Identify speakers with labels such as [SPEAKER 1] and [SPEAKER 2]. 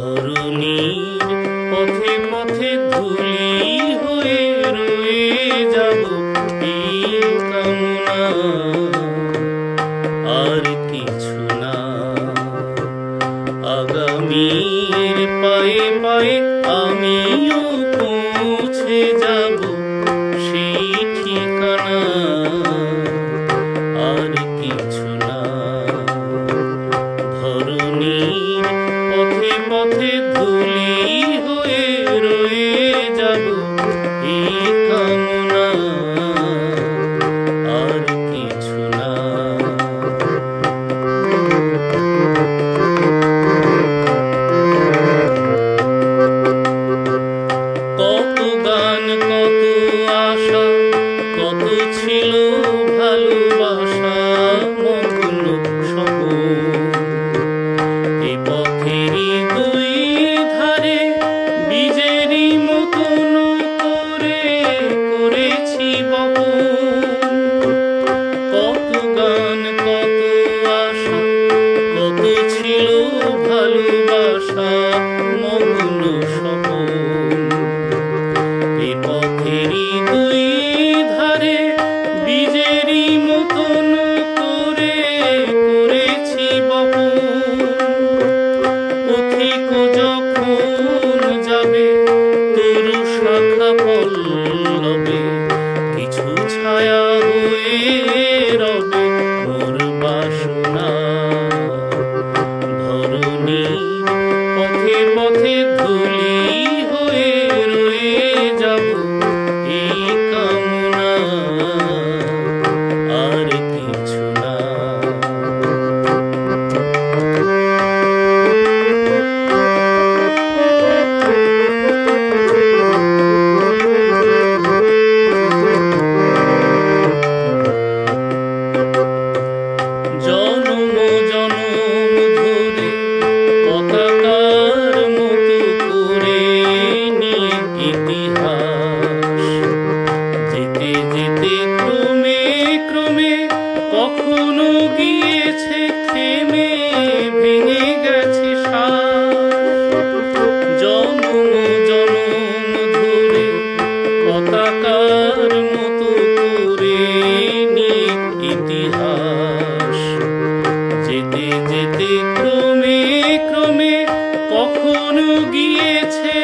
[SPEAKER 1] ধরণীর পথে পথে ধুলি হয়ে রয়ে যাব এই কামনা, আর কিছু না। আগামীর পায়ে পায়ে আমিও পৌঁছে যাব সেই ঠিকানা, আর কিছু না। ধরণীর পথে পথে ধুলি হয়ে রয়ে যাব এই কামনা, আর কিছু না। কত গান কত আশা, কত ছিল ভালোবাসা মগ্ন স্বপন। এ পথেরই দুই ধারে বীজেরই মতন করে করেছি বপন। কত গান কত আশা, কত ছিল ভালোবাসা মগ্ন স্বপন। এ পথেরই দুই ধারে বীজেরই মতন করে করেছি বপন। পথিক যখন যাবে তরু শাখা পল্লবে, কিছু ছায়া হয়ে রবে মোর বাসনা। ধরণীর পথে পথে ধুলি হয়ে রয়ে যাব এই কামনা, আর কিছু না। জনম জনম ধরে পতাকার মতো করে নিয়ে ইতিহাস, যেতে যেতে ক্রমে ক্রমে কখনো গিয়েছে থেমে, ভেঙে গেছে শ্বাস। জনম জনম ধরে পতাকার মতো করে নিয়ে ইতিহাস, যেতে যেতে ক্রমে ক্রমে কখনো গিয়েছে